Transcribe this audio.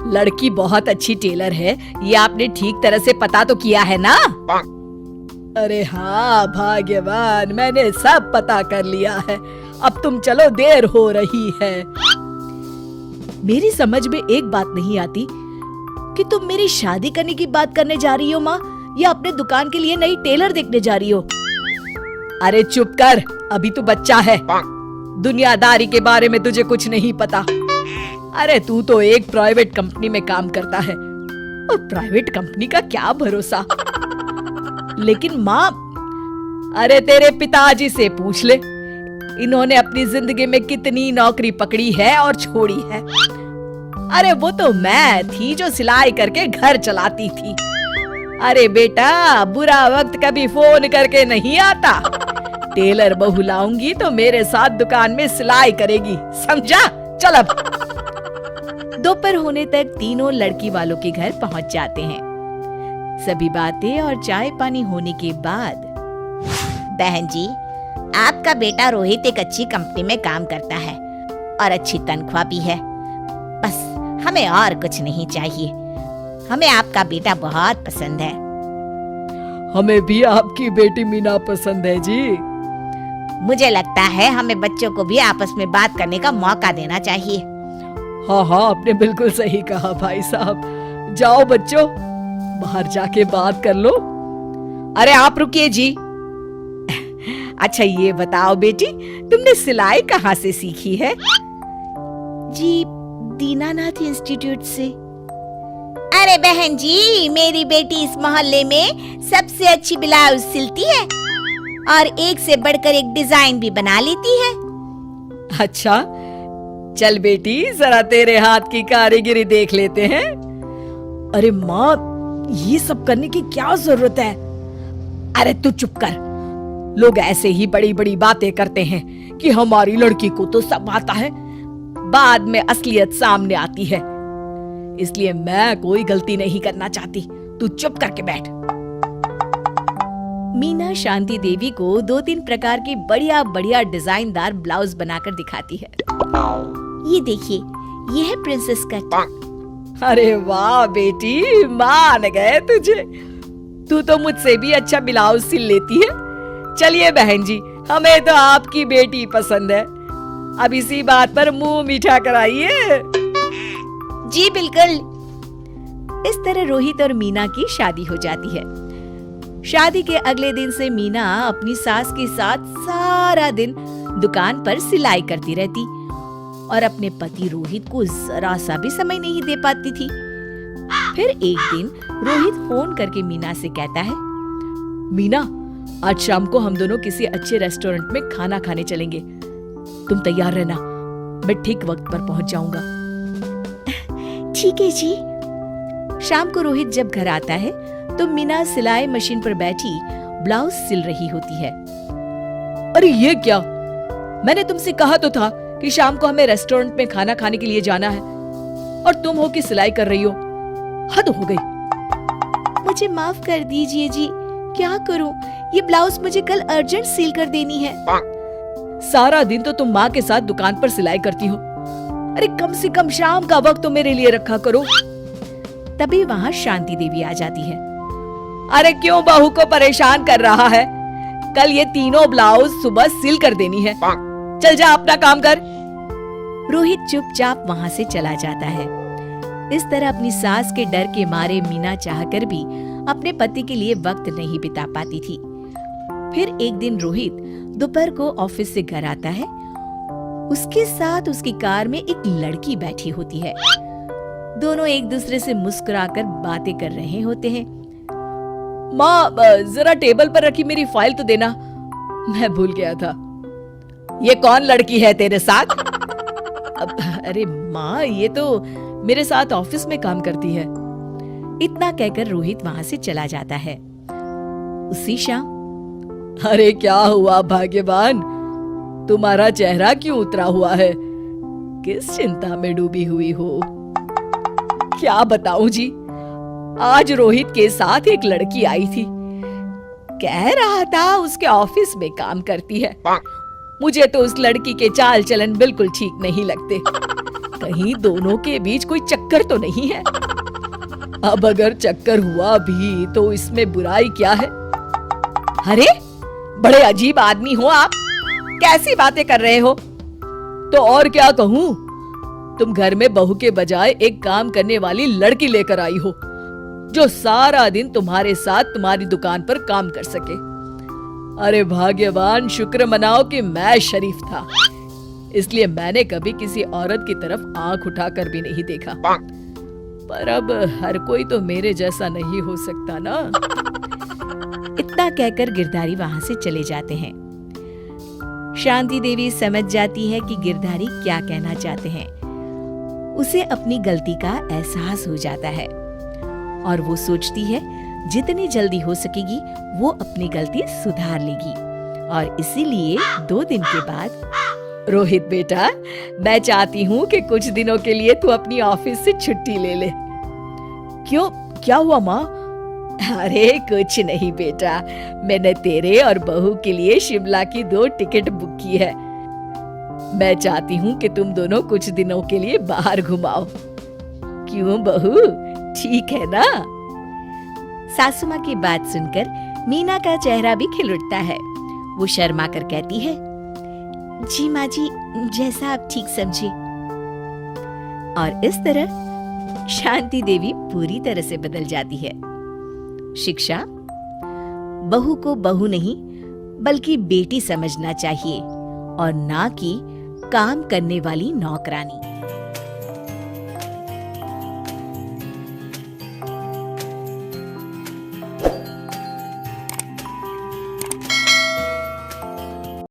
लड़की बहुत अच्छी टेलर है, ये आपने ठीक तरह से पता तो किया है ना? अरे हाँ भाग्यवान, मैंने सब पता कर लिया है। अब तुम चलो, देर हो रही है। मेरी समझ में एक बात नहीं आती कि तुम मेरी शादी करने की बात करने जा रही हो माँ, या अपने दुकान के लिए नई टेलर देखने जा रही हो? अरे चुप कर, अभी तू बच्चा है, दुनियादारी के बारे में तुझे कुछ नहीं पता। अरे तू तो एक प्राइवेट कंपनी में काम करता है, और प्राइवेट कंपनी का क्या भरोसा। लेकिन माँ, अरे तेरे पिताजी से पूछ ले, इन्होंने अपनी जिंदगी में कितनी नौकरी पकड़ी है और छोड़ी है। अरे वो तो मैं थी जो सिलाई करके घर चलाती थी। अरे बेटा, बुरा वक्त कभी फोन करके नहीं आता। टेलर बहू लाऊंगी तो मेरे साथ दुकान में सिलाई करेगी, समझा? चल अब। दोपहर होने तक तीनों लड़की वालों के घर पहुंच जाते हैं। सभी बातें और चाय पानी होने के बाद, बहन जी, आपका बेटा रोहित एक अच्छी कंपनी में काम करता है और अच्छी तनख्वाह भी है। बस हमें और कुछ नहीं चाहिए। हमें आपका बेटा बहुत पसंद है। हमें भी आपकी बेटी मीना पसंद है जी। मुझे लगता है हमें बच्चों को भी आपस में बात करने का मौका देना चाहिए। हाँ हाँ, आपने बिल्कुल सही कहा भाई साहब। जाओ बच्चों, बाहर जाके बात कर लो। अरे आप रुकिए जी। अच्छा ये बताओ बेटी, तुमने सिलाई कहाँ से सीखी है? जी, दीनानाथ इंस्टीट्यूट से। अरे बहन जी, मेरी बेटी इस मोहल्ले में सबसे अच्छी ब्लाउज सिलती है और एक से बढ़कर एक डिजाइन भी बना लेती है। अच्छा, चल बेटी, जरा तेरे हाथ की कारीगरी देख लेते हैं। अरे माँ, ये सब करने की क्या जरूरत है? अरे तू चुप कर। लोग ऐसे ही बड़ी बड़ी बातें करते हैं कि हमारी लड़की को तो सब आता है, बाद में असलियत सामने आती है। इसलिए मैं कोई गलती नहीं करना चाहती। तू चुप करके बैठ। मीना शांति देवी को 2-3 प्रकार की बढ़िया बढ़िया डिजाइनदार ब्लाउज बनाकर दिखाती है। ये देखिए, ये है प्रिंसेस कट। अरे वाह बेटी, मान गए तुझे। तू तो मुझसे भी अच्छा ब्लाउज सिल लेती है। चलिए बहन जी, हमें तो आपकी बेटी पसंद है। अब इसी बात पर मुंह मीठा कराइए। जी बिल्कुल। इस तरह रोहित और मीना की शादी हो जाती है। शादी के अगले दिन से मीना अपनी सास के साथ सारा दिन दुकान पर सिलाई करती रहती और अपने पति रोहित को जरा सा भी समय नहीं दे पाती थी। फिर एक दिन रोहित फोन करके मीना से कहता है, मीना, आज शाम को हम दोनों किसी अच्छे रेस्टोरेंट में खाना खाने चलेंगे। तुम तैयार रहना, मैं ठीक वक्त पर पहुंच जाऊंगा। ठीक है जी। शाम को रोहित जब घर आता है तो मीना सिलाई मशीन पर बैठी ब्लाउज सिल रही होती है। अरे ये क्या? मैंने तुमसे कहा तो था कि शाम को हमें रेस्टोरेंट में खाना खाने के लिए जाना है, और तुम हो कि सिलाई कर रही हो। हद हो गई। मुझे माफ कर दीजिए जी, क्या करूं, ये ब्लाउज मुझे कल अर्जेंट सिल कर देनी है। सारा दिन तो तुम माँ के साथ दुकान पर सिलाई करती हो। अरे कम से कम शाम का वक्त तो मेरे लिए रखा करो। तभी वहाँ शांति देवी आ जाती है। अरे क्यों बहू को परेशान कर रहा है? कल ये तीनों ब्लाउज सुबह सिल कर देनी है। चल जा, अपना काम कर। रोहित चुपचाप वहाँ से चला जाता है। इस तरह अपनी सास के डर के मारे मीना चाहकर भी अपने पति के लिए वक्त नहीं बिता पाती थी। फिर एक दिन रोहित दोपहर को ऑफिस से घर आता है। उसके साथ उसकी कार में एक लड़की बैठी होती है। दोनों एक दूसरे से मुस्कुराकर बातें कर रहे होते हैं। माँ, जरा टेबल पर रखी मेरी फाइल तो देना, मैं भूल गया था। ये कौन लड़की है तेरे साथ? अरे माँ, ये तो मेरे साथ ऑफिस में काम करती है। इतना कहकर रोहित वहां से चला जाता है। उसी शाम, अरे क्या हुआ भाग्यवान, तुम्हारा चेहरा क्यों उतरा हुआ है? किस चिंता में डूबी हुई हो? क्या बताऊं जी, आज रोहित के साथ एक लड़की आई थी। कह रहा था उसके ऑफिस में काम करती है। मुझे तो उस लड़की के चाल चलन बिल्कुल ठीक नहीं लगते। कहीं दोनों के बीच कोई चक्कर तो नहीं है। अब अगर चक्कर हुआ भी तो इसमें बुराई क्या है? अरे बड़े अजीब आदमी हो आप, कैसी बातें कर रहे हो? तो और क्या कहूँ, तुम घर में बहू के बजाय एक काम करने वाली लड़की लेकर आई हो जो सारा दिन तुम्हारे साथ तुम्हारी दुकान पर काम कर सके। अरे भाग्यवान, शुक्र मनाओ कि मैं शरीफ था, इसलिए मैंने कभी किसी औरत की तरफ आंख उठाकर भी नहीं देखा। पर अब हर कोई तो मेरे जैसा नहीं हो सकता ना। इतना कहकर गिरधारी वहां से चले जाते हैं। शांति देवी समझ जाती है कि गिरधारी क्या कहना चाहते हैं। उसे अपनी गलती का एहसास हो जाता है और वो सोचती है जितनी जल्दी हो सकेगी वो अपनी गलती सुधार लेगी। और इसीलिए 2 दिन के बाद, रोहित बेटा, मैं चाहती हूँ कि कुछ दिनों के लिए तू अपनी ऑफिस से छुट्टी ले ले। क्यों, क्या हुआ माँ? अरे कुछ नहीं बेटा, मैंने तेरे और बहू के लिए शिमला की 2 टिकट बुक की है। मैं चाहती हूँ कि तुम दोनों कुछ दिनों के लिए बाहर घुमाओ। क्यों बहू, ठीक है ना? सासू माँ की बात सुनकर मीना का चेहरा भी खिल उठता है। वो शर्मा कर कहती है, जी माँ जी, जैसा आप ठीक समझे। और इस तरह शांति देवी पूरी तरह से बदल जाती है। शिक्षा, बहू को बहू नहीं बल्कि बेटी समझना चाहिए और ना कि काम करने वाली नौकरानी।